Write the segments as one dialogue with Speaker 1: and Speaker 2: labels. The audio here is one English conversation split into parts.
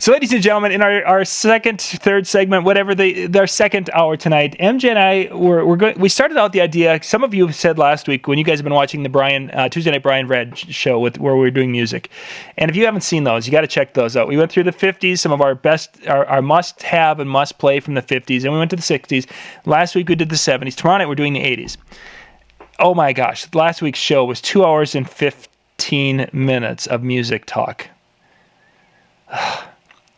Speaker 1: So, ladies and gentlemen, in our second, third segment, whatever their second hour tonight, MJ and I we started out the idea. Some of you said last week when you guys have been watching the Tuesday Night Brian Red show where we were doing music, and if you haven't seen those, you got to check those out. We went through the 50s, some of our best, our must-have and must-play from the 50s, and we went to the 60s. Last week we did the 70s. Tomorrow night we're doing the 80s. Oh my gosh! Last week's show was 2 hours and 15 minutes of music talk.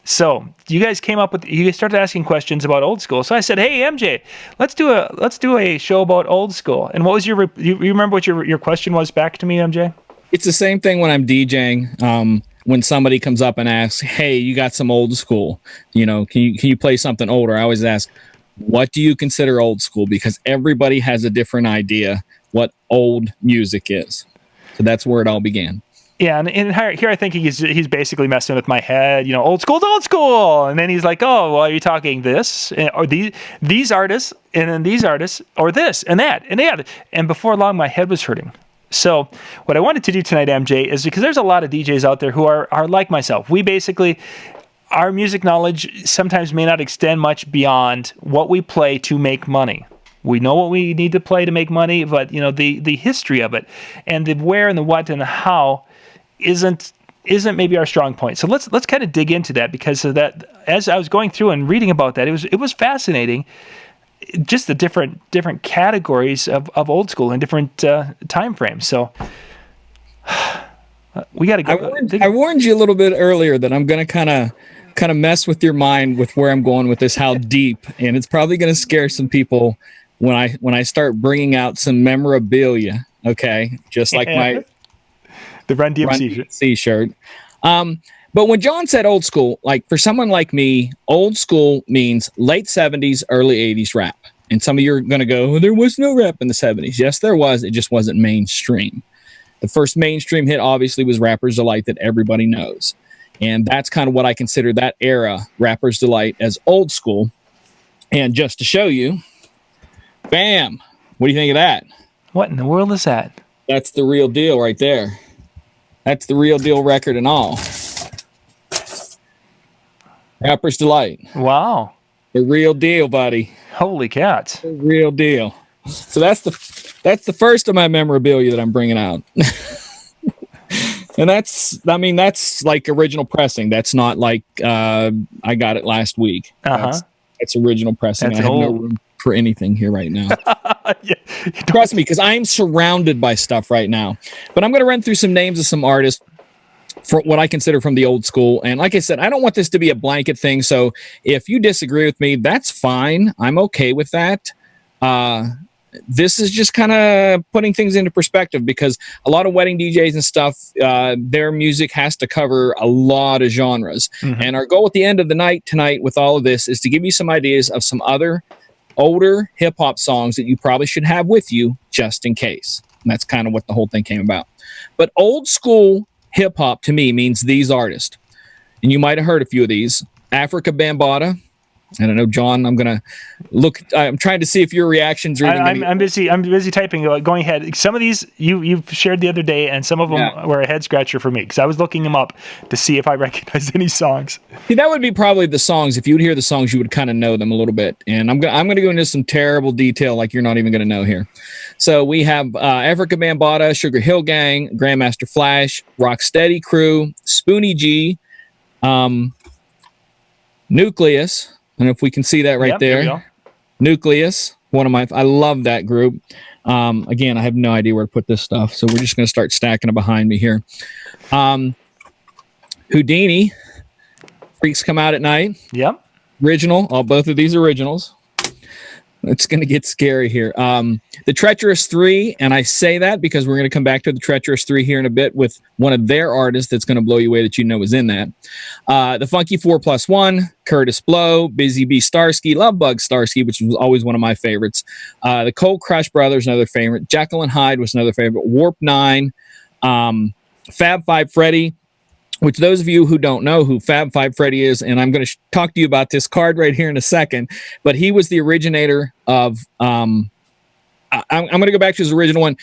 Speaker 1: So you guys started asking questions about old school. So I said, "Hey MJ, let's do a show about old school." And what was you remember what your question was back to me, MJ?
Speaker 2: It's the same thing when I'm DJing. When somebody comes up and asks, "Hey, you got some old school? Can you play something older?" I always ask, "What do you consider old school?" Because everybody has a different idea what old music is. So that's where it all began.
Speaker 1: Yeah, and here I think he's basically messing with my head. Old school's old school, and then he's like, "Oh, well, are you talking this or these artists, and then these artists, or this and that and that?" And before long, my head was hurting. So what I wanted to do tonight, MJ, is because there's a lot of DJs out there who are like myself. We basically, our music knowledge sometimes may not extend much beyond what we play to make money. We know what we need to play to make money, but the history of it and the where and the what and the how isn't maybe our strong point. So let's kind of dig into that, because of that. As I was going through and reading about that, it was fascinating. Just the different categories of old school and different time frames. So we got to go.
Speaker 2: I warned you a little bit earlier that I'm going to kind of mess with your mind with where I'm going with this, how deep, and it's probably going to scare some people when I start bringing out some memorabilia. Okay, just like my
Speaker 1: the Run DMC
Speaker 2: shirt. But when John said old school, like for someone like me, old school means late 70s, early 80s rap. And some of you are going to go, there was no rap in the 70s. Yes, there was. It just wasn't mainstream. The first mainstream hit obviously was Rapper's Delight that everybody knows. And that's kind of what I consider that era, Rapper's Delight, as old school. And just to show you, bam, what do you think of that?
Speaker 1: What in the world is that?
Speaker 2: That's the real deal right there. That's the real deal record and all. Rapper's Delight.
Speaker 1: Wow.
Speaker 2: The real deal, buddy.
Speaker 1: Holy cats.
Speaker 2: The real deal. So that's the first of my memorabilia that I'm bringing out. And that's like original pressing. That's not like I got it last week. That's original pressing. I have no room for anything here right now.
Speaker 1: Yeah.
Speaker 2: Trust me, because I'm surrounded by stuff right now. But I'm going to run through some names of some artists for what I consider from the old school. And like I said, I don't want this to be a blanket thing. So if you disagree with me, that's fine. I'm okay with that. This is just kind of putting things into perspective, because a lot of wedding DJs and stuff, their music has to cover a lot of genres. Mm-hmm. And our goal at the end of the night tonight with all of this is to give you some ideas of some other older hip hop songs that you probably should have with you just in case. And that's kind of what the whole thing came about. But old school hip hop to me means these artists. And you might have heard a few of these. Africa Bambaataa. I don't know, John. I'm gonna look. I'm trying to see if your reactions are.
Speaker 1: I'm busy typing. Going ahead. Some of these you've shared the other day, and some of them were a head scratcher for me, because I was looking them up to see if I recognized any songs.
Speaker 2: See, that would be probably the songs. If you would hear the songs, you would kind of know them a little bit. And I'm gonna go into some terrible detail like you're not even gonna know here. So we have Africa Bambaataa, Sugar Hill Gang, Grandmaster Flash, Rocksteady Crew, Spoonie G, Nucleus. I don't know if we can see that right there. Nucleus, I love that group. Again, I have no idea where to put this stuff, so we're just going to start stacking it behind me here. Houdini, Freaks Come Out at Night.
Speaker 1: Yep.
Speaker 2: Original, both of these originals. It's going to get scary here. The Treacherous Three, and I say that because we're going to come back to the Treacherous Three here in a bit with one of their artists that's going to blow you away that you know is in that. The Funky 4+1, Curtis Blow, Busy Bee Starsky, Lovebug Starsky, which was always one of my favorites. The Cold Crush Brothers, another favorite. Jekyll and Hyde was another favorite. Warp 9, Fab Five Freddy, which those of you who don't know who Fab Five Freddy is, and I'm going to talk to you about this card right here in a second, but he was the originator of, I'm going to go back to his original one.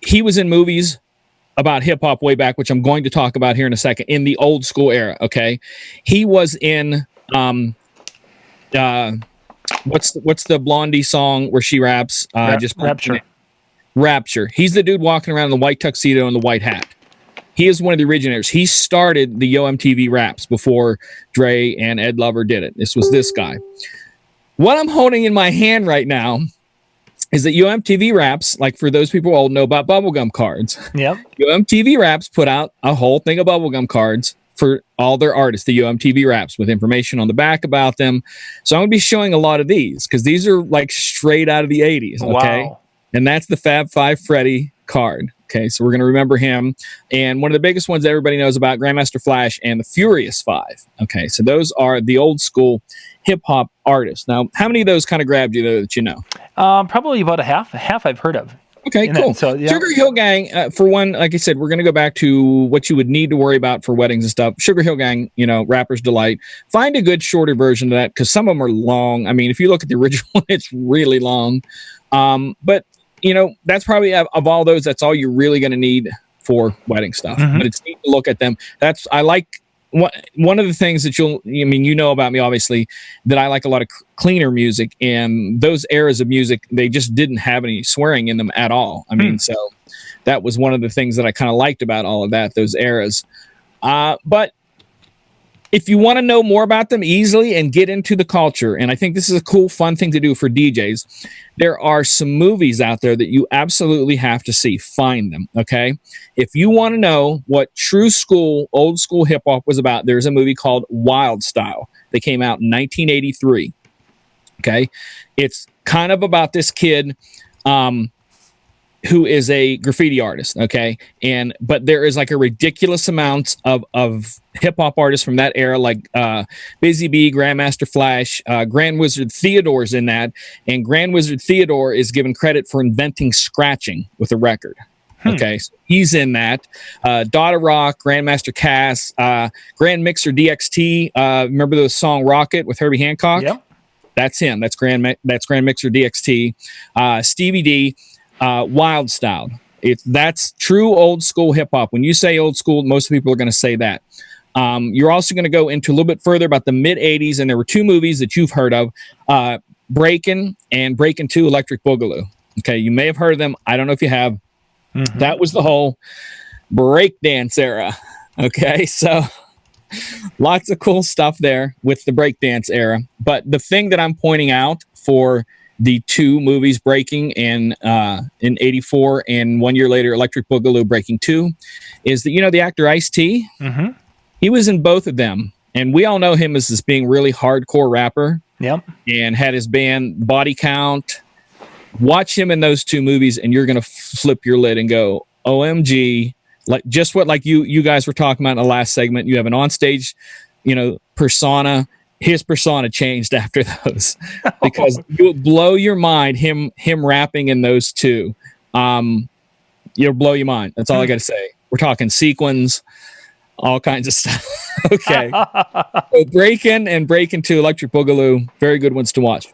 Speaker 2: He was in movies about hip hop way back, which I'm going to talk about here in a second, in the old school era. Okay, he was in what's the Blondie song where she raps?
Speaker 1: Rapture.
Speaker 2: Rapture. He's the dude walking around in the white tuxedo and the white hat. He is one of the originators. He started the Yo MTV Raps before Dre and Ed Lover did it. This was this guy. What I'm holding in my hand right now is that Yo MTV Raps, like for those people who old know about bubblegum cards.
Speaker 1: Yep.
Speaker 2: Yo MTV Raps put out a whole thing of bubblegum cards for all their artists, the Yo MTV Raps, with information on the back about them. So I'm going to be showing a lot of these because these are like straight out of the 80s. Okay.
Speaker 1: Wow.
Speaker 2: And that's the Fab Five Freddy card. Okay, so we're going to remember him. And one of the biggest ones that everybody knows about, Grandmaster Flash and the Furious Five. Okay, so those are the old school hip hop artists. Now, how many of those kind of grabbed you though that you know?
Speaker 1: Probably about a half. A half I've heard of.
Speaker 2: Okay, cool.
Speaker 1: So, yeah.
Speaker 2: Sugar Hill Gang, for one, like I said, we're going to go back to what you would need to worry about for weddings and stuff. Sugar Hill Gang, Rapper's Delight. Find a good shorter version of that because some of them are long. I mean, if you look at the original one, it's really long. But that's probably of all those, that's all you're really going to need for wedding stuff.
Speaker 1: Mm-hmm.
Speaker 2: But it's neat to look at them. I like one of the things that you know about me, obviously, that I like a lot of cleaner music, and those eras of music, they just didn't have any swearing in them at all. I mean, so that was one of the things that I kind of liked about all of that, those eras. But if you want to know more about them easily and get into the culture, and I think this is a cool, fun thing to do for DJs, there are some movies out there that you absolutely have to see. Find them, okay? If you want to know what true school, old school hip hop was about, there's a movie called Wild Style that came out in 1983, okay? It's kind of about this kid who is a graffiti artist, okay? But there is like a ridiculous amount of hip hop artists from that era, like Busy Bee, Grandmaster Flash, Grand Wizard Theodore's in that, and Grand Wizard Theodore is given credit for inventing scratching with a record. Okay, so he's in that. Dada Rock, Grandmaster Cass, Grand Mixer DXT. Remember the song Rocket with Herbie Hancock?
Speaker 1: Yep.
Speaker 2: That's him. That's Grand Mixer DXT. Stevie D. Wild Style. That's true old school hip hop. When you say old school, most people are going to say that. You're also going to go into a little bit further about the mid 80s, and there were two movies that you've heard of, Breakin' and Breakin' 2 Electric Boogaloo. Okay, you may have heard of them. I don't know if you have. Mm-hmm. That was the whole breakdance era. Okay, so lots of cool stuff there with the breakdance era. But the thing that I'm pointing out for the two movies, Breaking and in 84 and 1 year later Electric Boogaloo Breaking 2, is that the actor Ice-T,
Speaker 1: mm-hmm.
Speaker 2: he was in both of them, and we all know him as this being really hardcore rapper.
Speaker 1: Yep.
Speaker 2: And had his band Body Count. Watch him in those two movies and you're gonna flip your lid and go, OMG, like just what like you guys were talking about in the last segment. You have an onstage persona. His persona changed after those because it would blow your mind. Him rapping in those two, you'll blow your mind. That's all I got to say. We're talking sequins, all kinds of stuff. Okay, so Breakin' and Breakin' 2 Electric Boogaloo, very good ones to watch.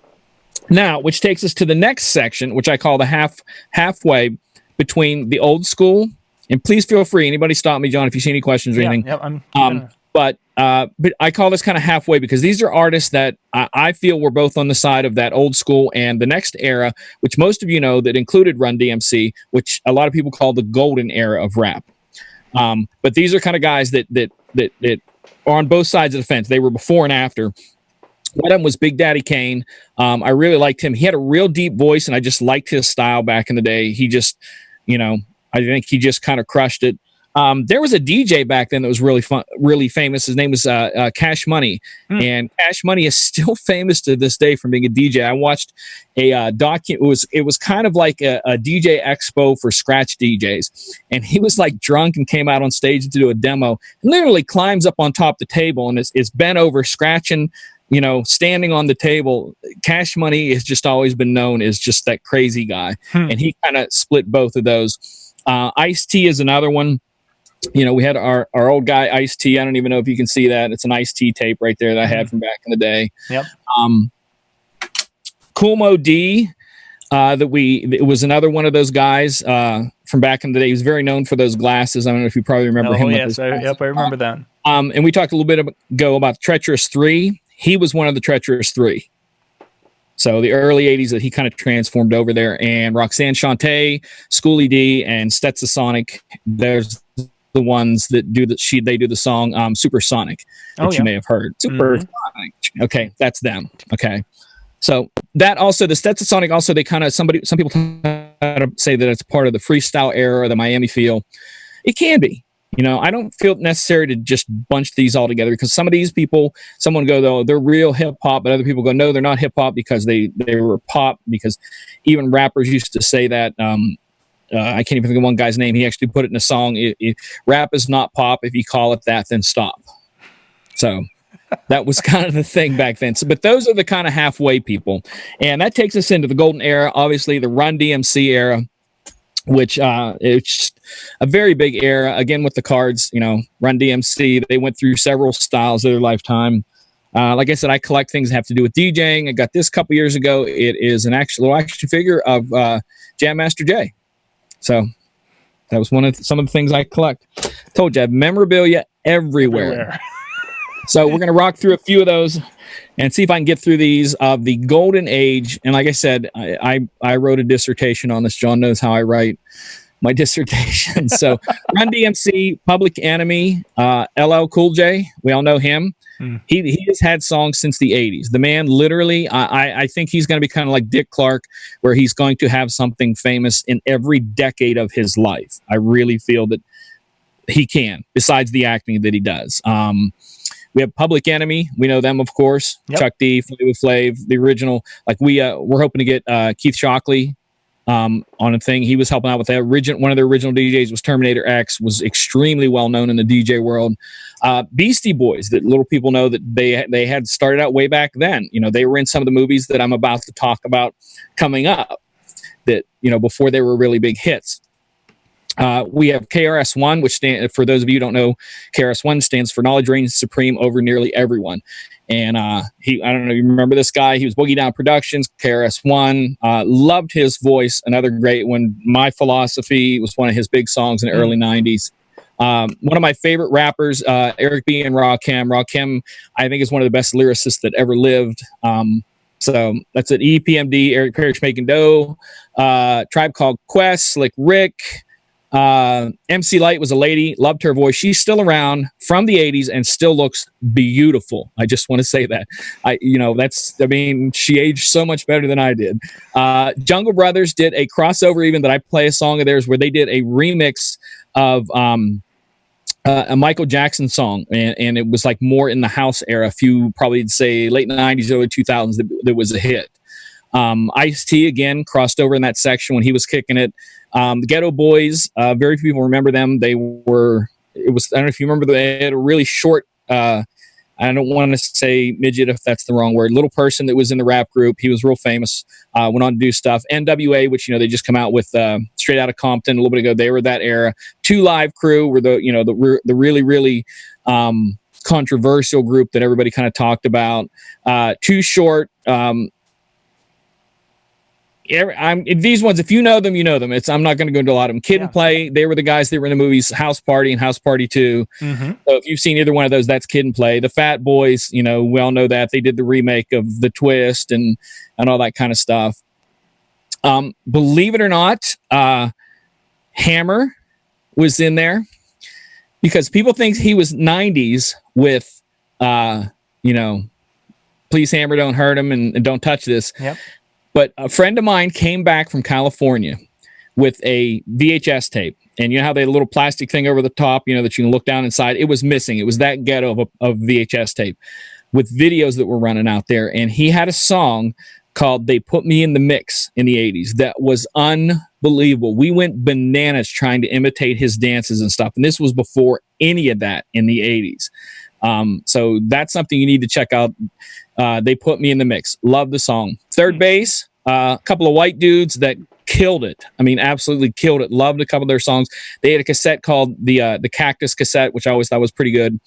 Speaker 2: Now, which takes us to the next section, which I call the halfway between the old school. And please feel free. Anybody stop me, John, if you see any questions or anything.
Speaker 1: Yep,
Speaker 2: But I call this kind of halfway because these are artists that I feel were both on the side of that old school and the next era, which most of you know that included Run DMC, which a lot of people call the golden era of rap. But these are kind of guys that are on both sides of the fence. They were before and after. One of them was Big Daddy Kane. I really liked him. He had a real deep voice, and I just liked his style back in the day. He just, I think he just kind of crushed it. There was a DJ back then that was really fun, really famous. His name was Cash Money, and Cash Money is still famous to this day from being a DJ. I watched a It was kind of like a DJ expo for scratch DJs, and he was like drunk and came out on stage to do a demo. And literally climbs up on top of the table and is bent over scratching. Standing on the table. Cash Money has just always been known as just that crazy guy, and he kind of split both of those. Ice-T is another one. We had our old guy Ice-T. I don't even know if you can see that. It's an Ice-T tape right there that I had from back in the day.
Speaker 1: Yep.
Speaker 2: Cool Mo D. It was another one of those guys from back in the day. He was very known for those glasses. I don't know if you probably remember him.
Speaker 1: Oh
Speaker 2: with
Speaker 1: yes,
Speaker 2: those glasses.
Speaker 1: yep, I remember that.
Speaker 2: And we talked a little bit ago about Treacherous 3. He was one of the Treacherous 3. So the early 80s that he kind of transformed over there. And Roxanne Shante, Schoolie D, and Stetsasonic, there's the ones that do they do the song Supersonic that you may have heard. Supersonic. Okay, that's them. Okay. So that also, the Stetsasonic also, they kind of, some people say that it's part of the freestyle era or the Miami feel. It can be. You know, I don't feel it necessary to just bunch these all together, because some of these people, someone go, though, they're real hip hop, but other people go, no, they're not hip hop because they were pop, because even rappers used to say that. I can't even think of one guy's name. He actually put it in a song. Rap is not pop. If you call it that, then stop. So that was kind of the thing back then. So, but those are the kind of halfway people. And that takes us into the golden era, obviously the Run DMC era, which it's a very big era. Again, with the Cards, you know, Run DMC, they went through several styles of their lifetime. Like I said, I collect things that have to do with DJing. I got this a couple years ago. It is an little action figure of Jam Master Jay. So that was some of the things I collect. Told you, I have memorabilia everywhere. So we're going to rock through a few of those and see if I can get through these of the golden age. And like I said, I wrote a dissertation on this. John knows how I write my dissertation. So Run DMC, Public Enemy, LL Cool J, we all know him. He has had songs since the 80s. The man literally, I think he's going to be kind of like Dick Clark, where he's going to have something famous in every decade of his life. I really feel that he can, besides the acting that he does. We have Public Enemy. We know them, of course. Yep. Chuck D, Flavor Flav, the original. Like we're hoping to get Keith Shockley on a thing. He was helping out with that. One of the original DJs was Terminator X, was extremely well known in the DJ world. Beastie Boys, that little people know that they had started out way back then. You know, they were in some of the movies that I'm about to talk about coming up, that, you know, before they were really big hits. We have KRS-One, which for those of you who don't know, KRS-One stands for Knowledge Reigns Supreme Over Nearly Everyone. And I don't know if you remember this guy. He was Boogie Down Productions, KRS-One. Loved his voice. Another great one. My Philosophy was one of his big songs in the early 90s. One of my favorite rappers, Eric B. and Rakim. Rakim, I think, is one of the best lyricists that ever lived. So that's it. EPMD, Eric Parrish Making Dough. Tribe Called Quest, Slick Rick. MC Light was a lady, loved her voice. She's still around from the 80s and still looks beautiful. I just want to say that. She aged so much better than I did. Jungle Brothers did a crossover, even that I play a song of theirs, where they did a remix of a Michael Jackson song, and it was like more in the house era. A few, probably say late 90s, early 2000s, that was a hit. Ice-T again crossed over in that section when he was kicking it. The Ghetto Boys, very few people remember them. I don't know if you remember, they had a really short, I don't want to say midget if that's the wrong word, little person that was in the rap group. He was real famous, went on to do stuff. NWA, which, you know, they just come out with Straight Outta Compton a little bit ago. They were that era. 2 Live Crew were the really, really controversial group that everybody kind of talked about. Too Short, these ones, if you know them, you know them. I'm not going to go into a lot of them. Kid and Play, they were the guys that were in the movies House Party and House Party 2. Mm-hmm. So if you've seen either one of those, that's Kid and Play. The Fat Boys, you know, we all know that. They did the remake of The Twist and all that kind of stuff. Believe it or not, Hammer was in there, because people think he was 90s with, Please Hammer, Don't Hurt Him, and Don't Touch This. Yep. But a friend of mine came back from California with a VHS tape. And you know how they had a little plastic thing over the top, you know, that you can look down inside? It was missing. It was that ghetto of VHS tape with videos that were running out there. And he had a song called They Put Me in the Mix in the 80s that was unbelievable. We went bananas trying to imitate his dances and stuff. And this was before any of that in the 80s. So that's something you need to check out. They Put Me in the Mix. Love the song. Third Base, a couple of white dudes that killed it. I mean, absolutely killed it. Loved a couple of their songs. They had a cassette called the Cactus cassette, which I always thought was pretty good.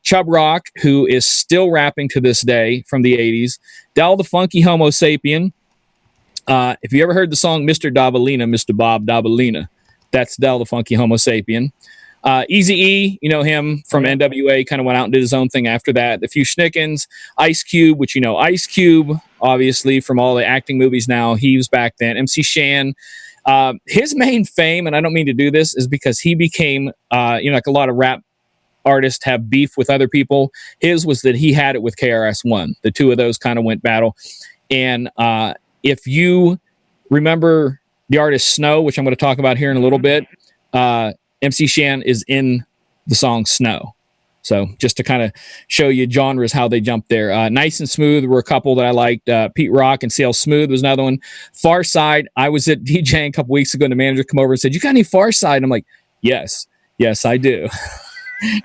Speaker 2: Chub Rock, who is still rapping to this day from the 80s. Del the Funky Homo Sapien. If you ever heard the song Mr. Dabalina, Mr. Bob Dabalina, That's Del the Funky Homo Sapien. Eazy-E, you know him from NWA, kind of went out and did his own thing after that. The Few Schnickens, Ice Cube, which you know Ice Cube, obviously from all the acting movies now. He was back then. MC Shan. His main fame, and I don't mean to do this, is because he became, like a lot of rap artists have beef with other people. His was that he had it with KRS-One. The two of those kind of went battle. And if you remember the artist Snow, which I'm going to talk about here in a little bit, MC Shan is in the song Snow. So just to kind of show you genres, how they jumped there. Nice and Smooth were a couple that I liked. Pete Rock and CL Smooth was another one. Far Side, I was at DJing a couple weeks ago and the manager come over and said, "You got any Far Side?" And I'm like, yes, I do.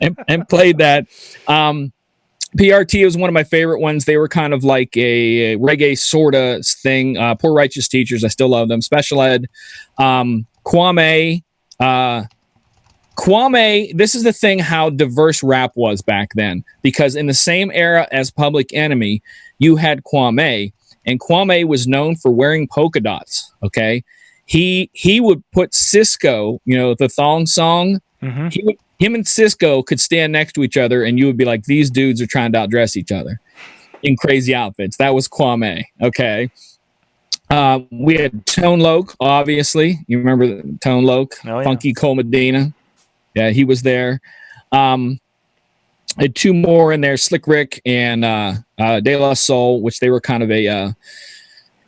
Speaker 2: and played that. PRT was one of my favorite ones. They were kind of like a reggae sort of thing. Poor Righteous Teachers, I still love them. Special Ed. Kwame. Kwame, this is the thing how diverse rap was back then, because in the same era as Public Enemy, you had Kwame, and Kwame was known for wearing polka dots. Okay, he would put Cisco, the Thong Song. Mm-hmm. Him and Cisco could stand next to each other, and you would be like, these dudes are trying to outdress each other in crazy outfits. That was Kwame. Okay. We had Tone Loc, obviously. You remember Tone Loc? Oh, yeah. Funky Cole Medina. Yeah, he was there. Had two more in there, Slick Rick and De La Soul, which they were kind of a, I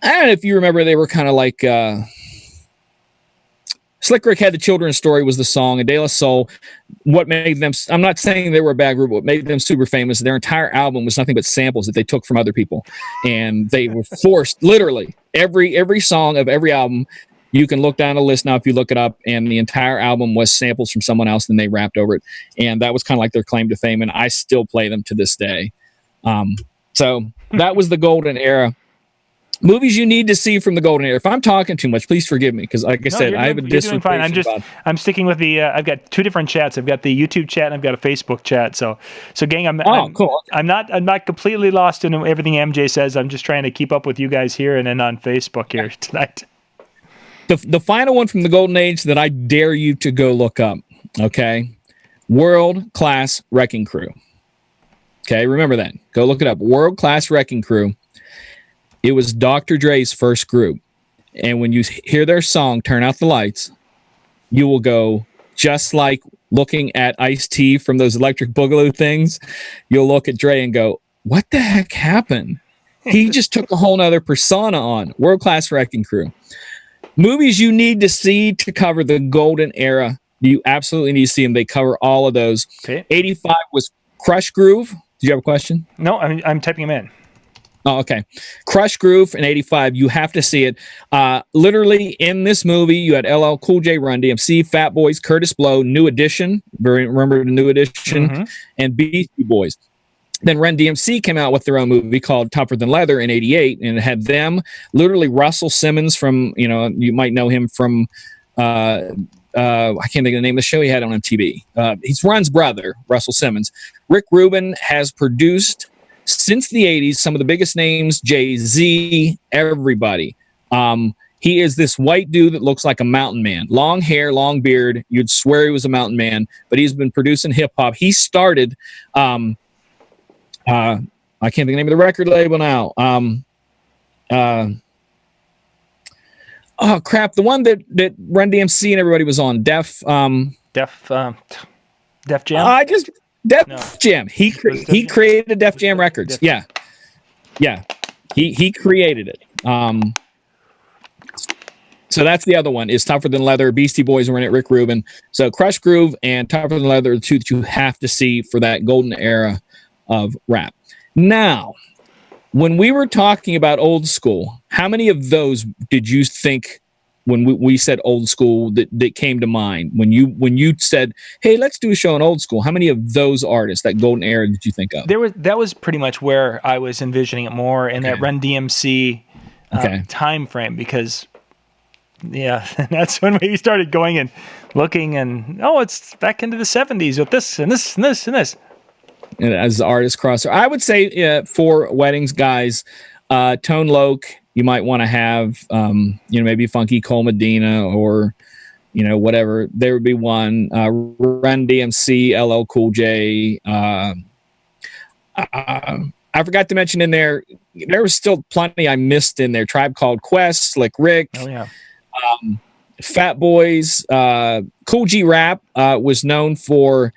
Speaker 2: don't know if you remember, they were kind of like, Slick Rick had The Children's Story was the song, and De La Soul, what made them, I'm not saying they were a bad group, but what made them super famous, their entire album was nothing but samples that they took from other people. And they were forced, literally, every song of every album, you can look down the list now if you look it up, and the entire album was samples from someone else, and they rapped over it. And that was kind of like their claim to fame, and I still play them to this day. So that was the golden era. Movies you need to see from the golden era. If I'm talking too much, please forgive me, because like I said, I have a dissertation.
Speaker 1: I'm sticking with the. I've got two different chats. I've got the YouTube chat and I've got a Facebook chat. So gang,
Speaker 2: cool.
Speaker 1: I'm not completely lost in everything MJ says. I'm just trying to keep up with you guys here and then on Facebook here tonight.
Speaker 2: The final one from the golden age that I dare you to go look up. Okay, World Class Wrecking Crew. Okay, remember that. Go look it up. World Class Wrecking Crew. It was Dr. Dre's first group. And when you hear their song, Turn Out the Lights, you will go, just like looking at Ice-T from those Electric Boogaloo things, you'll look at Dre and go, what the heck happened? He just took a whole nother persona on. World Class Wrecking Crew. Movies you need to see to cover the golden era. You absolutely need to see them. They cover all of those. Okay. 85 was Crush Groove. Did you have a question?
Speaker 1: No, I'm typing them in.
Speaker 2: Oh, okay. Crush Groove in 85. You have to see it. Literally in this movie, you had LL Cool J, Run DMC, Fat Boys, Curtis Blow, New Edition. Remember the New Edition? Mm-hmm. And Beastie Boys. Then Run DMC came out with their own movie called Tougher Than Leather in 88. And it had them, literally Russell Simmons from, you might know him from, I can't think of the name of the show he had on MTV. He's Run's brother, Russell Simmons. Rick Rubin has produced, since the 80s, some of the biggest names, Jay-Z, everybody. He is this white dude that looks like a mountain man. Long hair, long beard. You'd swear he was a mountain man, but he's been producing hip-hop. He started, I can't think of the name of the record label now. Oh, crap. The one that Run DMC and everybody was on. Def Jam? Def Jam. He created Def Jam Records. Yeah. He created it. So that's the other one, is Tougher Than Leather. Beastie Boys were in it, Rick Rubin. So Crush Groove and Tougher Than Leather are the two that you have to see for that golden era of rap. Now, when we were talking about old school, how many of those did you think, when we said old school, that came to mind when you said, hey, let's do a show on old school? How many of those artists, that golden era, did you think of?
Speaker 1: That was pretty much where I was envisioning it more in that Run DMC time frame, because that's when we started going and looking, and it's back into the 70s with this and this and this and this.
Speaker 2: And as the artist crosser, I would say for weddings, guys, Tone Loc, you might want to have, maybe Funky Cole Medina, or, whatever. There would be one. Run DMC, LL Cool J. I forgot to mention in there was still plenty I missed in there. Tribe Called Quest, Slick Rick.
Speaker 1: Oh yeah.
Speaker 2: Fat Boys. Cool G Rap was known for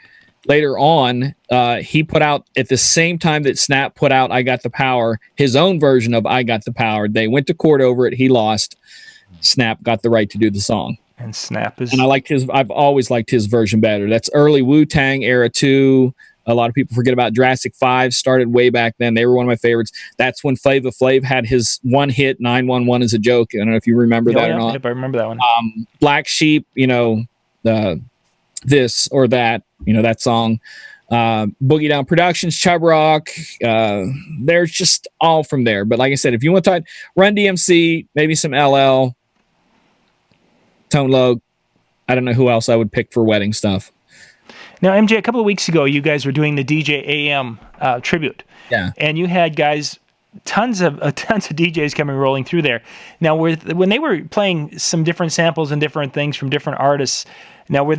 Speaker 2: later on. He put out at the same time that Snap put out I Got the Power, his own version of I Got the Power. They went to court over it. He lost. Snap got the right to do the song.
Speaker 1: And Snap is.
Speaker 2: And I've always liked his version better. That's early Wu-Tang era too. A lot of people forget about Jurassic 5, started way back then. They were one of my favorites. That's when Flava Flav had his one hit, 911 is a Joke. I don't know if you remember that or not.
Speaker 1: Yep, I remember that one.
Speaker 2: Black Sheep, this or that, that song. Boogie Down Productions, Chub Rock. There's just all from there. But like I said, if you want to talk Run DMC, maybe some LL, Tone Loc. I don't know who else I would pick for wedding stuff.
Speaker 1: Now, MJ, a couple of weeks ago, you guys were doing the DJ AM tribute.
Speaker 2: Yeah.
Speaker 1: And you had guys, tons of DJs coming rolling through there. Now, when they were playing some different samples and different things from different artists, now was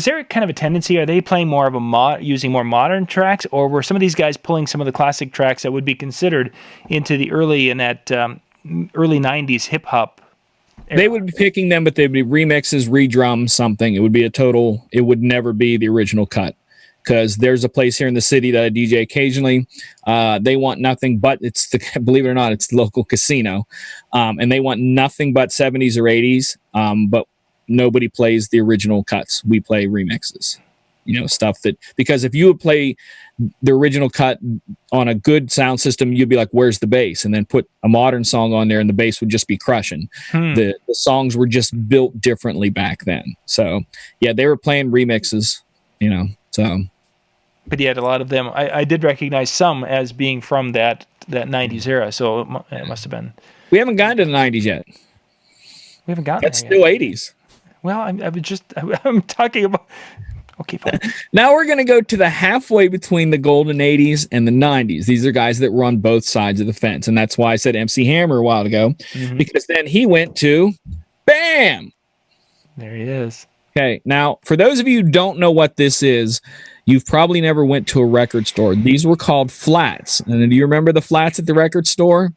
Speaker 1: there kind of a tendency? Are they playing more of using more modern tracks, or were some of these guys pulling some of the classic tracks that would be considered into the early 90s hip hop?
Speaker 2: They would be picking them, but they'd be remixes, re-drums, something. It would be it would never be the original cut. Because there's a place here in the city that I DJ occasionally. They want nothing but, believe it or not, it's the local casino. And they want nothing but 70s or 80s. But nobody plays the original cuts. We play remixes. Stuff that, because if you would play the original cut on a good sound system, you'd be like, where's the bass? And then put a modern song on there and the bass would just be crushing. The songs were just built differently back then. So yeah, they were playing remixes, so.
Speaker 1: But yet a lot of them, I did recognize some as being from that 90s era. So it must have been.
Speaker 2: We haven't gotten to the 90s yet.
Speaker 1: We haven't gotten
Speaker 2: That's
Speaker 1: there
Speaker 2: still
Speaker 1: yet.
Speaker 2: 80s.
Speaker 1: Well, I'm talking about. Okay, fine.
Speaker 2: Now we're going to go to the halfway between the golden 80s and the 90s. These are guys that run both sides of the fence. And that's why I said MC Hammer a while ago, because then he went to BAM.
Speaker 1: There he is.
Speaker 2: Okay. Now, for those of you who don't know what this is, you've probably never went to a record store. These were called flats. And do you remember the flats at the record store?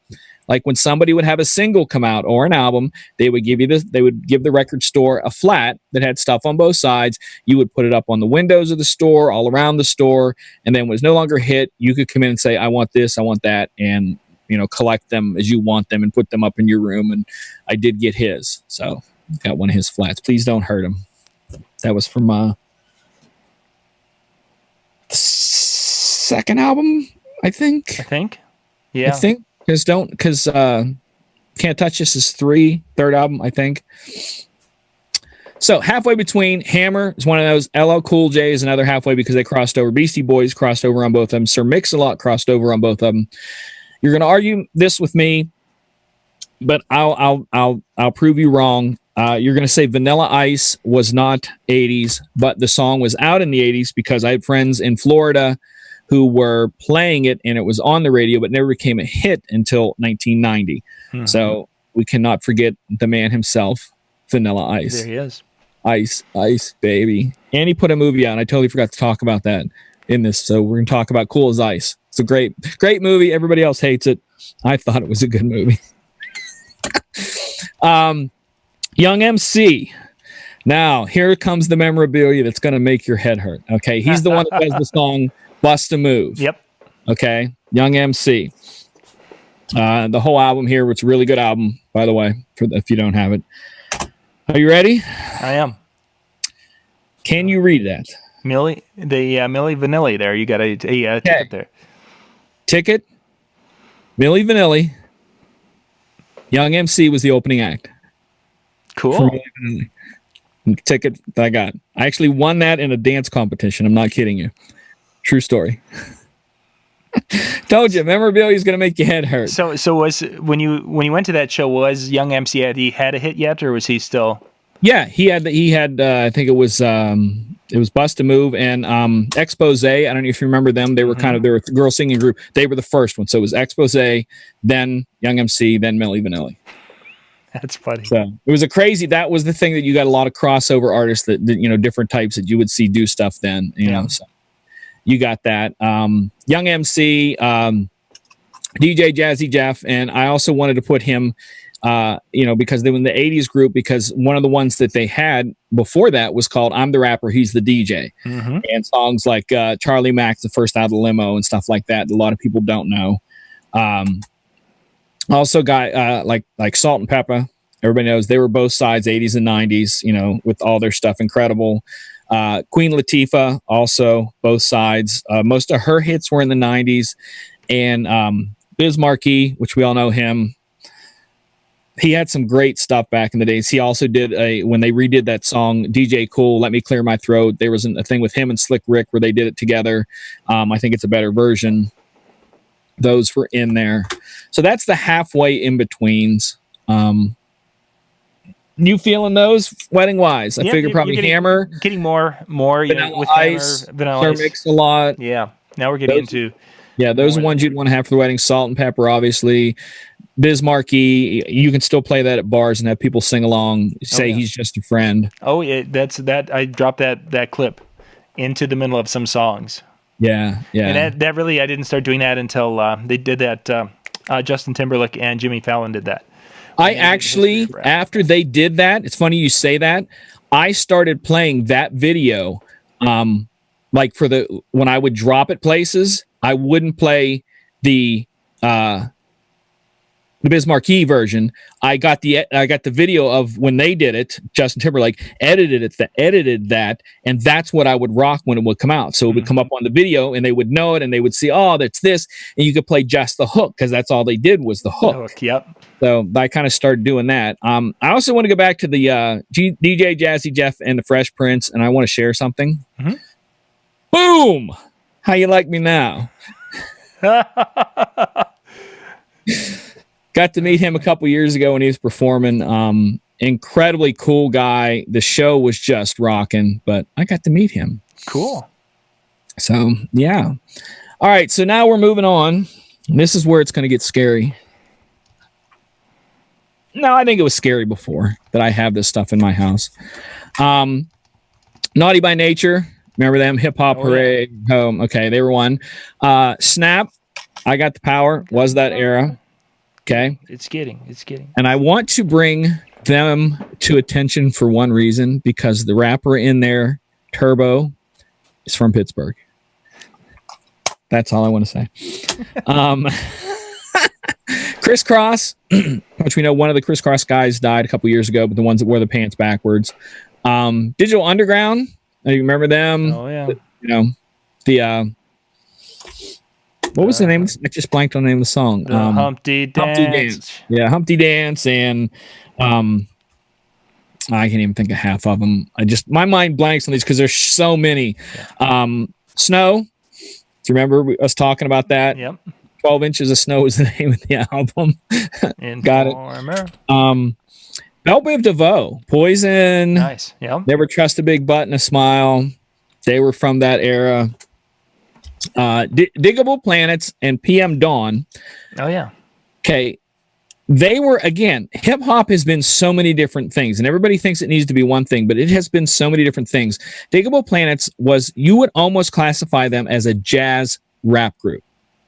Speaker 2: Like when somebody would have a single come out or an album, they would give the record store a flat that had stuff on both sides. You would put it up on the windows of the store, all around the store, and then when it was no longer a hit, you could come in and say, I want this, I want that, and collect them as you want them and put them up in your room. And I did get his. So got one of his flats. Please don't hurt him. That was from the second album, I think.
Speaker 1: Yeah.
Speaker 2: I think. Because Can't Touch This is third album, I think. So halfway between, Hammer is one of those. LL Cool J is another halfway because they crossed over. Beastie Boys crossed over on both of them. Sir Mix-a-Lot crossed over on both of them. You're going to argue this with me, but I'll prove you wrong. You're going to say Vanilla Ice was not 80s, but the song was out in the 80s because I had friends in Florida who were playing it, and it was on the radio, but never became a hit until 1990. So we cannot forget the man himself, Vanilla Ice.
Speaker 1: There he is.
Speaker 2: Ice, baby. And he put a movie out, and I totally forgot to talk about that in this. So we're going to talk about Cool as Ice. It's a great movie. Everybody else hates it. I thought it was a good movie. Young MC. Now, here comes the memorabilia that's going to make your head hurt. Okay, he's the one that does the song Bust a Move.
Speaker 1: Yep.
Speaker 2: Okay, Young MC. The whole album here, which is a really good album, by the way, if you don't have it. Are you ready?
Speaker 1: I am.
Speaker 2: Can you read that?
Speaker 1: Milli Vanilli there. You got a ticket there.
Speaker 2: Ticket, Milli Vanilli. Young MC was the opening act.
Speaker 1: Cool.
Speaker 2: Ticket that I got. I actually won that in a dance competition. I'm not kidding you. True story. Told you, memorabilia is going to make your head hurt.
Speaker 1: So was when you went to that show, was Young MC had a hit yet, or was he still?
Speaker 2: Yeah, he had. I think it was Bust a Move and Expose. I don't know if you remember them. They were they were a girl singing group. They were the first one. So it was Expose, then Young MC, then Milli Vanilli.
Speaker 1: That's funny.
Speaker 2: So it was that was the thing that you got a lot of crossover artists that different types that you would see do stuff then,
Speaker 1: Yeah.
Speaker 2: so you got that. Young MC, DJ Jazzy Jeff, and I also wanted to put him, because they were in the 80s group, because one of the ones that they had before that was called I'm the Rapper, He's the DJ.
Speaker 1: Mm-hmm.
Speaker 2: And songs like Charlie Mack's The First Out of the Limo and stuff like that a lot of people don't know. Also got like Salt and Pepper. Everybody knows they were both sides, 80s and 90s, with all their stuff. Incredible. Queen Latifah, also both sides. Most of her hits were in the 90s. And Biz Markie, which we all know him. He had some great stuff back in the days. He also did when they redid that song, DJ Cool, Let Me Clear My Throat. There was a thing with him and Slick Rick where they did it together. I think it's a better version. Those were in there. So that's the halfway in betweens. You feeling those wedding wise? I figure probably Hammer.
Speaker 1: Getting more
Speaker 2: Vanilla Ice,
Speaker 1: Vanilla Ice.
Speaker 2: Mix a lot.
Speaker 1: Yeah. Now we're getting into.
Speaker 2: Yeah, those are ones you'd want to have for the wedding. Salt and Pepper, obviously. Biz Markie, you can still play that at bars and have people sing along, say he's just a friend.
Speaker 1: Oh, yeah, that's that. I dropped that clip into the middle of some songs.
Speaker 2: Yeah.
Speaker 1: And that really, I didn't start doing that until they did that. Justin Timberlake and Jimmy Fallon did that.
Speaker 2: I actually, after they did that, it's funny you say that. I started playing that video, like when I would drop it places. I wouldn't play the Biz Markie version. I got the video of when they did it. Justin Timberlake edited that, and that's what I would rock when it would come out. So it would come up on the video, and they would know it, and they would see, oh, that's this, and you could play just the hook because that's all they did was the hook.
Speaker 1: Yep.
Speaker 2: So I kind of started doing that. I also want to go back to the DJ Jazzy Jeff and the Fresh Prince, and I want to share something.
Speaker 1: Mm-hmm.
Speaker 2: Boom! How you like me now? Got to meet him a couple years ago when he was performing. Incredibly cool guy. The show was just rocking, but I got to meet him.
Speaker 1: Cool.
Speaker 2: So, yeah. All right, so now we're moving on. This is where it's going to get scary. No, I think it was scary before that I have this stuff in my house. Naughty by Nature. Remember them? Hip Hop Hooray. Yeah. Okay, they were one. Snap. I Got the Power. Was that era. Okay.
Speaker 1: It's getting.
Speaker 2: And I want to bring them to attention for one reason, because the rapper in there, Turbo, is from Pittsburgh. That's all I want to say. Criss Cross, which we know one of the Criss Cross guys died a couple years ago, but the ones that wore the pants backwards. Digital Underground. You remember them?
Speaker 1: Oh, yeah.
Speaker 2: What was the name? I just blanked on the name of the song.
Speaker 1: Humpty Dance.
Speaker 2: Yeah, Humpty Dance, and I can't even think of half of them. My mind blanks on these because there's so many. Yeah. Snow. Do you remember us talking about that?
Speaker 1: Yep.
Speaker 2: 12 Inches of Snow is the name of the album. Got it. Belle Biv DeVoe, Poison.
Speaker 1: Nice. Yeah.
Speaker 2: Never Trust a Big Butt and a Smile. They were from that era. Diggable Planets and PM Dawn.
Speaker 1: Oh, yeah.
Speaker 2: Okay. They were, again, hip hop has been so many different things, and everybody thinks it needs to be one thing, but it has been so many different things. Diggable Planets you would almost classify them as a jazz rap group.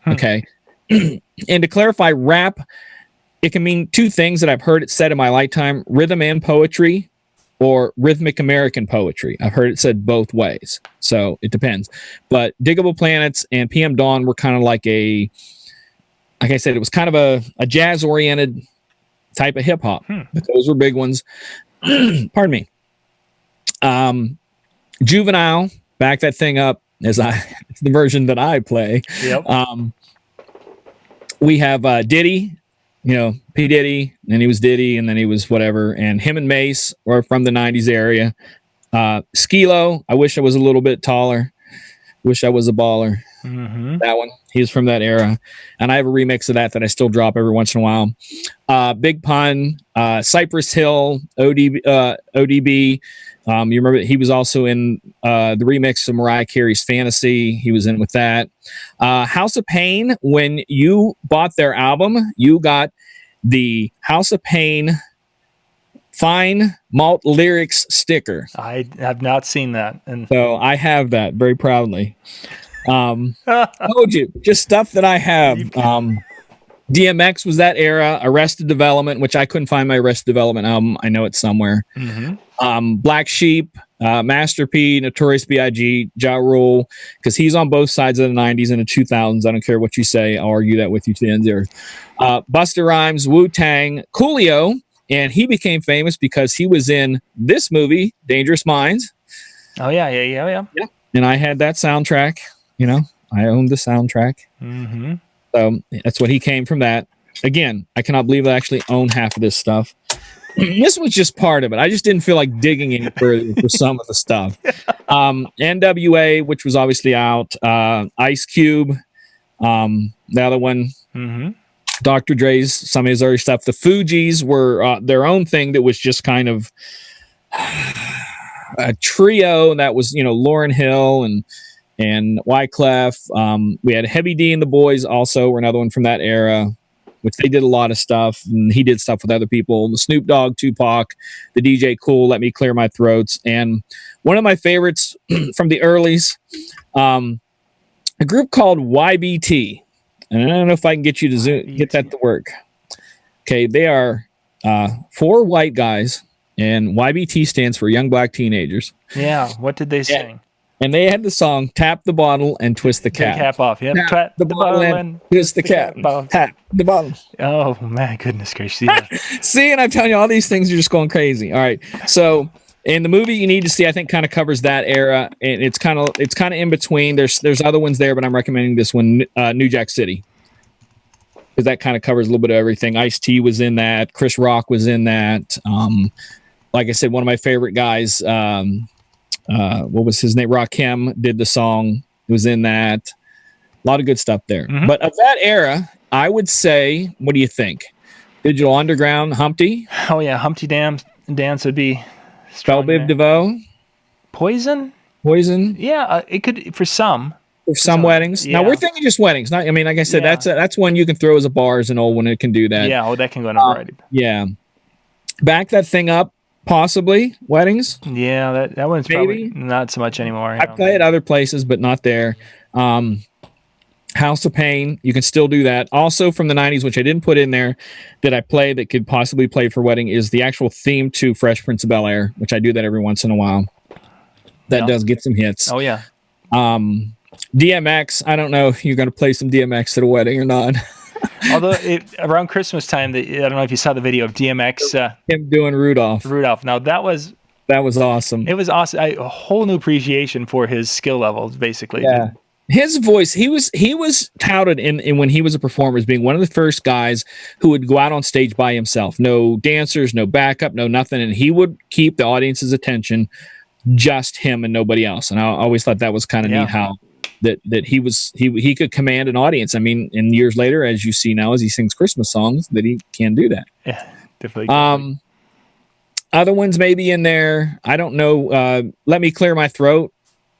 Speaker 2: Okay. And to clarify, rap, it can mean two things that I've heard it said in my lifetime: rhythm and poetry, or rhythmic American poetry. I've heard it said both ways. So it depends. But Diggable Planets and PM Dawn were kind of like like I said, it was kind of a jazz-oriented type of hip-hop. But those were big ones. Pardon me. Juvenile, back that thing up, it's the version that I play.
Speaker 1: Yep.
Speaker 2: We have Diddy, P. Diddy, and he was Diddy, and then he was whatever. And him and Mace were from the 90s area. Skilo, I wish I was a little bit taller. Wish I was a baller.
Speaker 1: Mm-hmm.
Speaker 2: That one. He was from that era. And I have a remix of that I still drop every once in a while. Big Pun, Cypress Hill, ODB. You remember he was also in the remix of Mariah Carey's Fantasy. He was in with that. House of Pain, when you bought their album, you got the House of Pain Fine Malt Lyrics sticker.
Speaker 1: I have not seen that. And
Speaker 2: So I have that very proudly. Told you, just stuff that I have. DMX was that era. Arrested Development, which I couldn't find my Arrested Development album. I know it's somewhere. Black Sheep, Master P, Notorious B.I.G., Ja Rule, because he's on both sides of the 90s and the 2000s. I don't care what you say. I'll argue that with you to the end of the earth. Busta Rhymes, Wu-Tang, Coolio, and he became famous because he was in this movie, Dangerous Minds.
Speaker 1: Oh, yeah.
Speaker 2: And I had that soundtrack. You know, I owned the soundtrack. So that's what he came from that. Again, I cannot believe I actually own half of this stuff. This was just part of it. I just didn't feel like digging any further for some of the stuff. NWA, which was obviously out. Ice Cube, the other one. Dr. Dre's, some of his early stuff. The Fugees were their own thing that was just kind of a trio that was, Lauryn Hill and Wyclef. We had Heavy D and the Boys also were another one from that era, which they did a lot of stuff, and he did stuff with other people. The Snoop Dogg, Tupac, the DJ Cool, Let Me Clear My Throats. And one of my favorites from the earlies, a group called YBT. And I don't know if I can get you to get that to work. Okay, they are 4 white guys, and YBT stands for Young Black Teenagers.
Speaker 1: Yeah, what did they sing?
Speaker 2: And they had the song "Tap the Bottle and Twist the Cap."
Speaker 1: Cap off, yep.
Speaker 2: Tap the bottle and twist the cap. Tap the bottle.
Speaker 1: Oh my goodness gracious! Yeah.
Speaker 2: See, and I'm telling you, all these things are just going crazy. All right, so in the movie you need to see, I think, kind of covers that era, and it's kind of in between. There's other ones there, but I'm recommending this one, New Jack City, because that kind of covers a little bit of everything. Ice-T was in that. Chris Rock was in that. Like I said, one of my favorite guys. What was his name? Rakim did the song. It was in that. A lot of good stuff there. But of that era, I would say, what do you think? Digital Underground, Humpty?
Speaker 1: Oh yeah, Humpty Dance would be
Speaker 2: Spell Biv DeVoe?
Speaker 1: Poison? Yeah, it could for some.
Speaker 2: For some weddings. Yeah. Now we're thinking just weddings. Not, I mean, like I said, that's one you can throw as a bar as an old one. It can do that.
Speaker 1: Yeah, that can go in a variety.
Speaker 2: Yeah. Back that thing up. Possibly weddings.
Speaker 1: Yeah, that one's
Speaker 2: maybe
Speaker 1: probably not so much anymore.
Speaker 2: I play at other places, but not there. House of Pain, you can still do that. Also from the 90s, which I didn't put in there, that I play that could possibly play for wedding, is the actual theme to Fresh Prince of Bel-Air, which I do that every once in a while. That does get some hits.
Speaker 1: Oh yeah.
Speaker 2: DMX, I don't know if you're going to play some DMX at a wedding or not.
Speaker 1: Although around Christmas time, I don't know if you saw the video of DMX.
Speaker 2: Him doing Rudolph.
Speaker 1: Now that was
Speaker 2: awesome.
Speaker 1: It was awesome. A whole new appreciation for his skill levels, basically.
Speaker 2: Yeah. His voice, he was touted in when he was a performer as being one of the first guys who would go out on stage by himself. No dancers, no backup, no nothing. And he would keep the audience's attention, just him and nobody else. And I always thought that was kind of neat how that he could command an audience. I mean, and years later, as you see now, as he sings Christmas songs, that he can do that.
Speaker 1: Yeah, definitely.
Speaker 2: Other ones maybe in there. I don't know. Let Me Clear My Throat.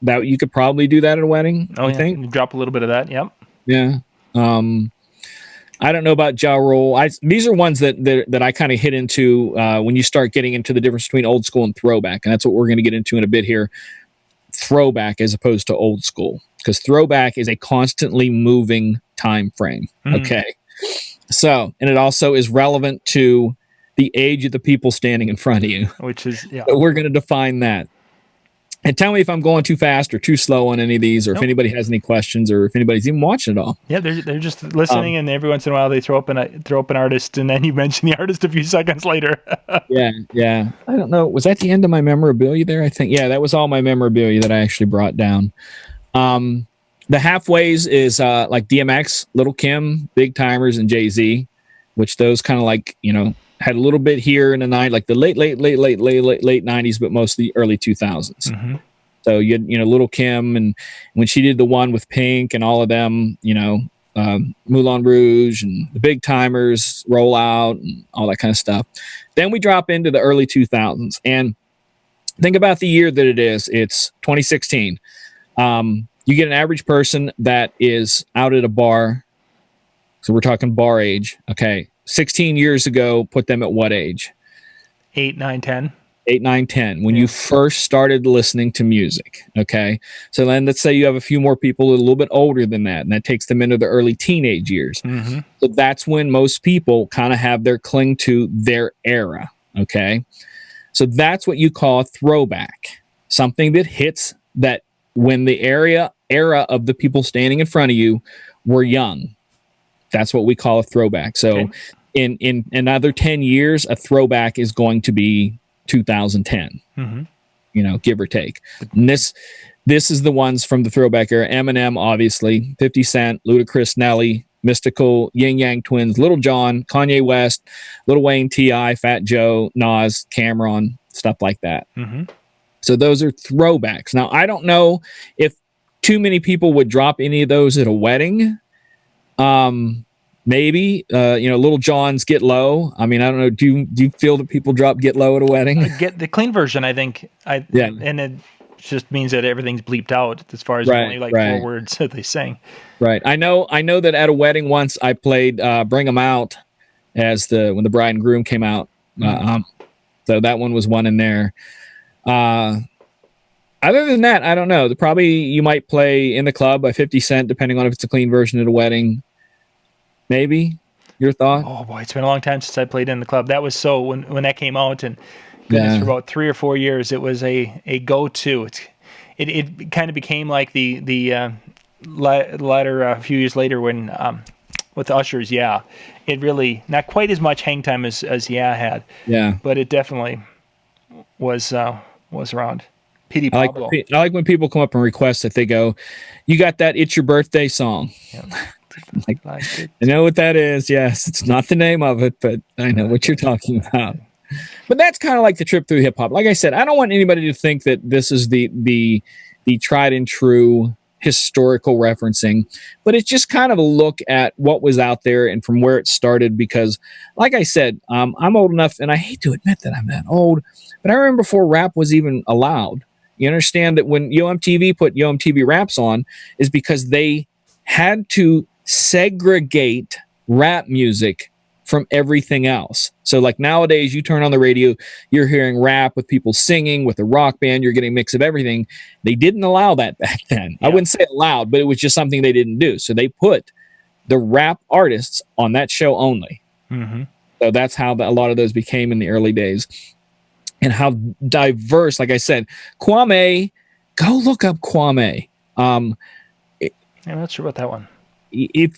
Speaker 2: That you could probably do that at a wedding.
Speaker 1: Oh,
Speaker 2: I think.
Speaker 1: Drop a little bit of that. Yep.
Speaker 2: Yeah. I don't know about Ja Rule. These are ones that I kind of hit into when you start getting into the difference between old school and throwback, and that's what we're going to get into in a bit here. Throwback as opposed to old school, because throwback is a constantly moving time frame. Okay. So, and it also is relevant to the age of the people standing in front of you,
Speaker 1: which is,
Speaker 2: So we're going to define that. And tell me if I'm going too fast or too slow on any of these, or if anybody has any questions, or if anybody's even watching it all.
Speaker 1: Yeah, they're just listening, and every once in a while they throw up an artist, and then you mention the artist a few seconds later.
Speaker 2: Yeah. I don't know. Was that the end of my memorabilia there? I think. Yeah, that was all my memorabilia that I actually brought down. The halfways is like DMX, Little Kim, Big Timers, and Jay-Z, which those kind of like, had a little bit here in the night, like the late 90s, but mostly early 2000s. So you had, Little Kim, and when she did the one with Pink and all of them, Moulin Rouge and the Big Timers, Roll Out, and all that kind of stuff. Then we drop into the early 2000s, and think about the year that it is. It's 2016. You get an average person that is out at a bar. So we're talking bar age. Okay. 16 years ago, put them at what age?
Speaker 1: 8, 9, 10.
Speaker 2: 8, 9, 10, when you first started listening to music. Okay. So then let's say you have a few more people a little bit older than that, and that takes them into the early teenage years.
Speaker 1: Mm-hmm.
Speaker 2: So that's when most people kind of have their cling to their era. Okay. So that's what you call a throwback, something that hits that when the era of the people standing in front of you were young. That's what we call a throwback. So in another 10 years, a throwback is going to be 2010, give or take. And this is the ones from the throwback era. Eminem, obviously, 50 Cent, Ludacris, Nelly, Mystical, Yin Yang Twins, Little John, Kanye West, Lil Wayne, T.I., Fat Joe, Nas, Cameron, stuff like that. So those are throwbacks. Now, I don't know if too many people would drop any of those at a wedding. Maybe, Little John's Get Low. I mean, I don't know. Do you feel that people drop Get Low at a wedding?
Speaker 1: Get the clean version, I think. And it just means that everything's bleeped out as far as only 4 words that they sing.
Speaker 2: Right. I know that at a wedding once I played Bring 'Em Out when the bride and groom came out. So that one was one in there. Other than that, I don't know. Probably you might play In the Club by 50 Cent, depending on if it's a clean version at a wedding. Maybe. Your thought?
Speaker 1: Oh boy, it's been a long time since I played In the Club. That was so when that came out, and goodness, for about 3 or 4 years, it was a go-to. It kind of became like the latter a few years later when with Usher's Yeah. It really not quite as much hang time as Yeah had.
Speaker 2: Yeah,
Speaker 1: but it definitely was around. P.D. Pablo.
Speaker 2: I like when people come up and request that. They go, "You got that It's Your Birthday song." Yeah. I know what that is. Yes, it's not the name of it, but I know what you're talking about. But that's kind of like the trip through hip hop. Like I said, I don't want anybody to think that this is the tried and true historical referencing, but it's just kind of a look at what was out there and from where it started. Because, like I said, I'm old enough, and I hate to admit that I'm that old, but I remember before rap was even allowed. You understand that when YoMTV put YoMTV Raps on is because they had to segregate rap music from everything else. So like nowadays you turn on the radio, you're hearing rap with people singing with a rock band, you're getting a mix of everything. They didn't allow that back then. Yeah. I wouldn't say allowed, but it was just something they didn't do. So they put the rap artists on that show only. So that's how a lot of those became in the early days. And how diverse, like I said, Kwame, go look up Kwame.
Speaker 1: I'm not sure about that one.
Speaker 2: He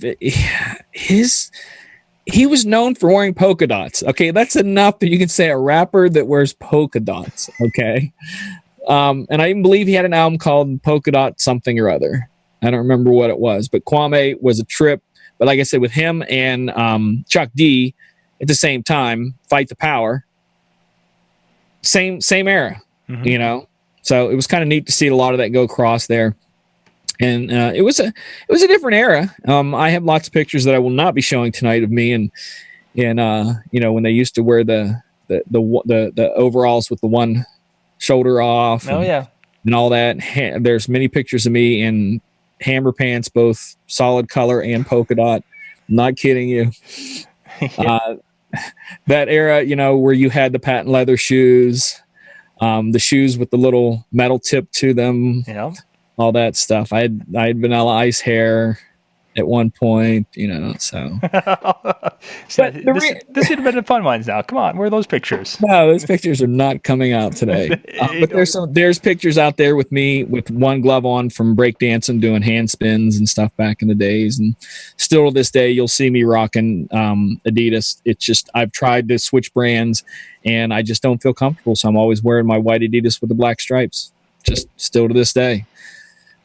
Speaker 2: was known for wearing polka dots. Okay, that's enough that you can say a rapper that wears polka dots. Okay, and I even believe he had an album called Polka Dot something or other. I don't remember what it was, but Kwame was a trip. But like I said, with him and Chuck D at the same time, Fight the Power. Same era, So it was kind of neat to see a lot of that go across there. And it was a different era. I have lots of pictures that I will not be showing tonight of me and when they used to wear the overalls with the one shoulder off. And all that. There's many pictures of me in hammer pants, both solid color and polka dot. I'm not kidding you. That era, where you had the patent leather shoes, the shoes with the little metal tip to them.
Speaker 1: Yeah.
Speaker 2: All that stuff. I had Vanilla Ice hair at one point, so.
Speaker 1: So this would have been the fun ones now. Come on, where are those pictures?
Speaker 2: No, those pictures are not coming out today. But there's pictures out there with me with one glove on from breakdancing, doing hand spins and stuff back in the days. And still to this day, you'll see me rocking Adidas. It's just, I've tried to switch brands and I just don't feel comfortable. So I'm always wearing my white Adidas with the black stripes. Just still to this day.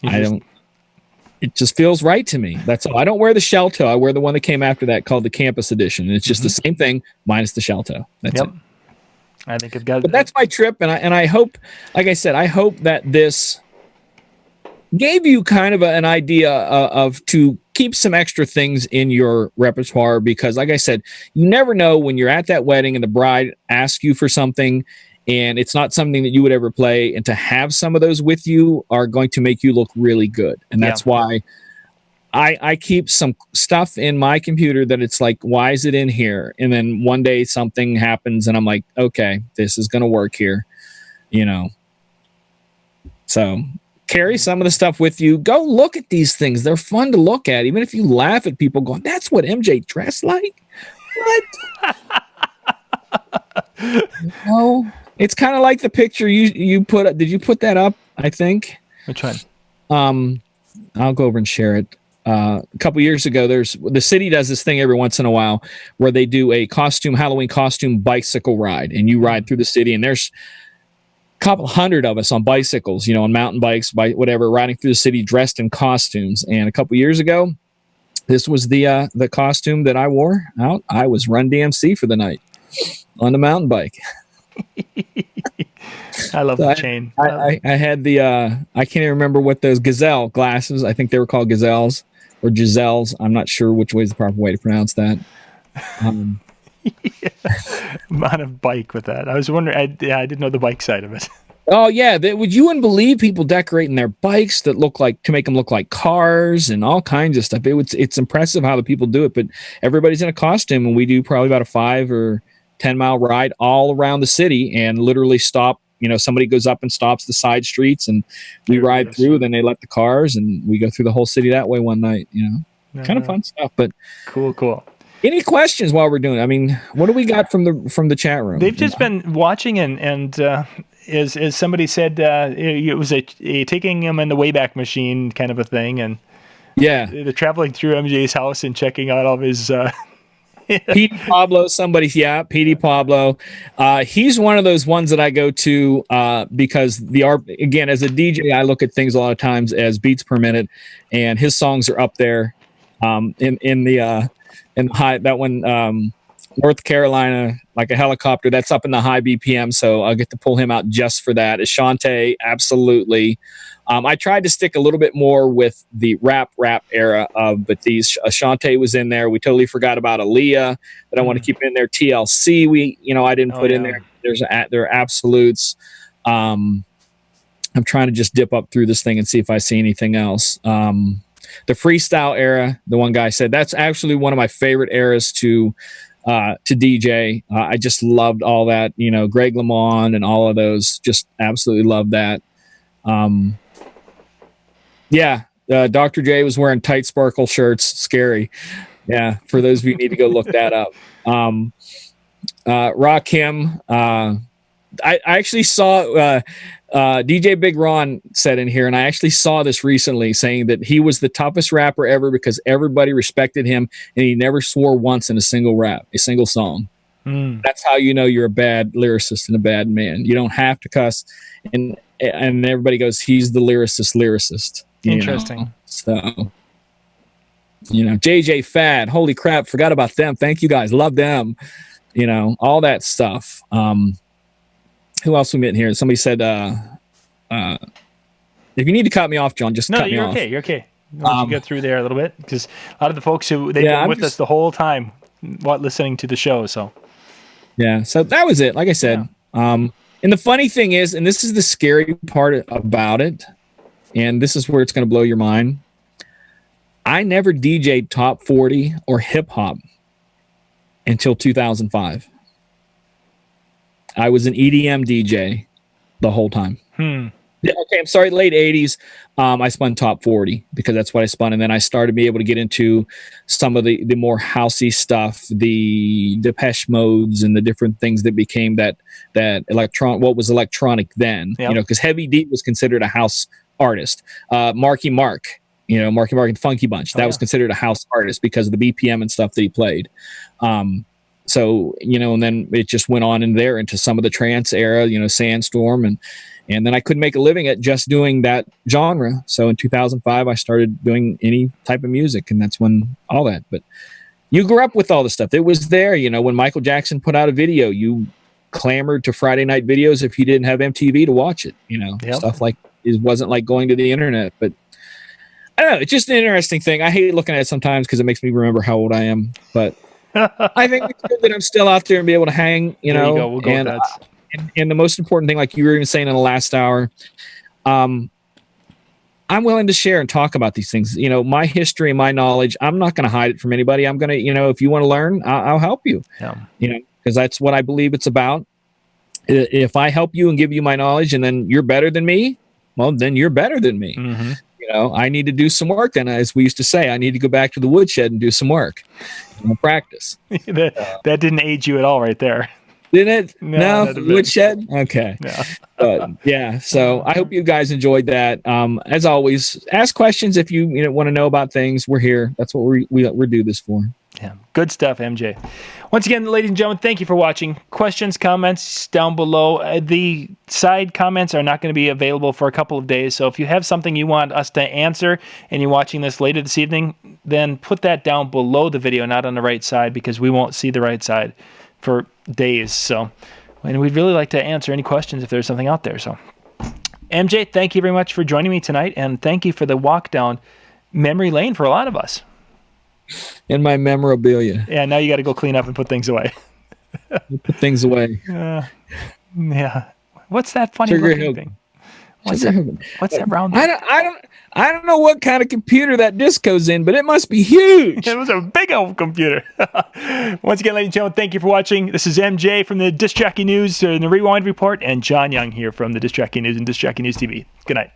Speaker 2: It just feels right to me. That's all. I don't wear the shell toe. I wear the one that came after that called the Campus Edition. And it's just the same thing minus the shell toe. That's it.
Speaker 1: I think I've got.
Speaker 2: But that's my trip, and I hope, like I said, I hope that this gave you kind of an idea of to keep some extra things in your repertoire, because, like I said, you never know when you're at that wedding and the bride asks you for something. And it's not something that you would ever play. And to have some of those with you are going to make you look really good. And that's why I keep some stuff in my computer that it's like, why is it in here? And then one day something happens and I'm like, okay, this is going to work here, you know. So carry some of the stuff with you. Go look at these things. They're fun to look at. Even if you laugh at people going, that's what MJ dressed like? What? No. It's kind of like the picture you put up. Did you put that up? I think.
Speaker 1: Which one?
Speaker 2: I'll go over and share it. A couple years ago, the city does this thing every once in a while where they do a Halloween costume bicycle ride, and you ride through the city, and there's a couple hundred of us on bicycles, you know, on mountain bikes, whatever, riding through the city dressed in costumes. And a couple years ago, this was the costume that I wore out. I was Run DMC for the night on the mountain bike.
Speaker 1: I love the chain.
Speaker 2: I had the I can't even remember what those Gazelle glasses. I think they were called Gazelles or Giselles. I'm not sure which way is the proper way to pronounce that.
Speaker 1: I'm on a bike with that. I was wondering. I didn't know the bike side of it.
Speaker 2: Oh yeah, you wouldn't believe people decorating their bikes that to make them look like cars and all kinds of stuff. It's impressive how the people do it. But everybody's in a costume, and we do probably about a 5 or 10 mile ride all around the city and literally stop. You know, somebody goes up and stops the side streets, and we ride through. Then they let the cars, and we go through the whole city that way one night. You know, kind of fun stuff. But
Speaker 1: cool.
Speaker 2: Any questions while we're doing it? I mean, what do we got from the chat room?
Speaker 1: They've just been watching, and as somebody said, it was a taking him in the Wayback Machine kind of a thing, and they're traveling through MJ's house and checking out all of his.
Speaker 2: Petey Pablo, Petey Pablo. He's one of those ones that I go to because again, as a DJ, I look at things a lot of times as beats per minute, and his songs are up there in the high. That one, North Carolina, like a helicopter, that's up in the high BPM, so I'll get to pull him out just for that. Ashante, absolutely. I tried to stick a little bit more with the rap era but Ashante was in there. We totally forgot about Aaliyah that I want to keep in there. TLC, I didn't put in there. There are absolutes. I'm trying to just dip up through this thing and see if I see anything else. The freestyle era, the one guy said, that's actually one of my favorite eras to DJ. I just loved all that, Greg LeMond and all of those, just absolutely loved that. Dr. J was wearing tight sparkle shirts. Scary. Yeah, for those of you who need to go look that up. Rakim. I actually saw DJ Big Ron said in here, and I actually saw this recently, saying that he was the toughest rapper ever because everybody respected him, and he never swore once in a single song. That's how you know you're a bad lyricist and a bad man. You don't have to cuss, and everybody goes, he's the lyricist.
Speaker 1: Interesting.
Speaker 2: So, JJ Fad, holy crap, forgot about them. Thank you guys, love them. All that stuff. Who else we met here? Somebody said, if you need to cut me off, John, just cut me off.
Speaker 1: You're okay. Once you get through there a little bit, because a lot of the folks they've been with us the whole time, listening to the show. So that was it. Like I said, and the funny thing is, and this is the scary part about it, and this is where it's going to blow your mind. I never DJ'd top 40 or hip hop until 2005. I was an EDM DJ the whole time. Okay, I'm sorry, late 80s. I spun top 40 because that's what I spun. And then I started being able to get into some of the more housey stuff, the Depeche Modes and the different things that became that what was electronic then, because Heavy D was considered a house artist. Marky Mark and Funky Bunch, that was considered a house artist because of the BPM and stuff that he played. So, and then it just went on in there into some of the trance era, Sandstorm, and then I couldn't make a living at just doing that genre. So in 2005, I started doing any type of music, and that's when all that. But you grew up with all the stuff. It was there, when Michael Jackson put out a video, you clamored to Friday night videos if you didn't have MTV to watch it, stuff like it wasn't like going to the internet. But I don't know. It's just an interesting thing. I hate looking at it sometimes because it makes me remember how old I am, but I think it's good that I'm still out there and be able to hang, There you go. We'll go with that.
Speaker 2: And the most important thing, like you were even saying in the last hour, I'm willing to share and talk about these things. You know, my history and my knowledge, I'm not going to hide it from anybody. I'm going to, you know, if you want to learn, I'll help you.
Speaker 1: Yeah.
Speaker 2: You know, because that's what I believe it's about. If I help you and give you my knowledge and then you're better than me, well, then you're better than me.
Speaker 1: Mm-hmm.
Speaker 2: You know, I need to do some work. Then, as we used to say, I need to go back to the woodshed and do some work and practice.
Speaker 1: that didn't age you at all right there.
Speaker 2: Didn't it?
Speaker 1: No,
Speaker 2: No,
Speaker 1: not a bit.
Speaker 2: woodshed. Okay.
Speaker 1: No.
Speaker 2: Yeah. So I hope you guys enjoyed that. As always, ask questions if you want to know about things. We're here. That's what we do this for.
Speaker 1: Yeah, good stuff, MJ. Once again, ladies and gentlemen, thank you for watching. Questions, comments down below. The side comments are not going to be available for a couple of days. So if you have something you want us to answer and you're watching this later this evening, then put that down below the video, not on the right side, because we won't see the right side for days. So, and we'd really like to answer any questions if there's something out there. So, MJ, thank you very much for joining me tonight, and thank you for the walk down memory lane for a lot of us.
Speaker 2: And my memorabilia.
Speaker 1: Yeah, now you got to go clean up and put things away.
Speaker 2: Put things away.
Speaker 1: Yeah. What's that funny
Speaker 2: Sugar
Speaker 1: looking
Speaker 2: Hill.
Speaker 1: thing? What's that round thing?
Speaker 2: I don't know what kind of computer that disc goes in, but it must be huge.
Speaker 1: It was a big old computer. Once again, ladies and gentlemen, thank you for watching. This is MJ from the Disc Jockey News and the Rewind Report, and John Young here from the Disc Jockey News and Disc Jockey News TV. Good night.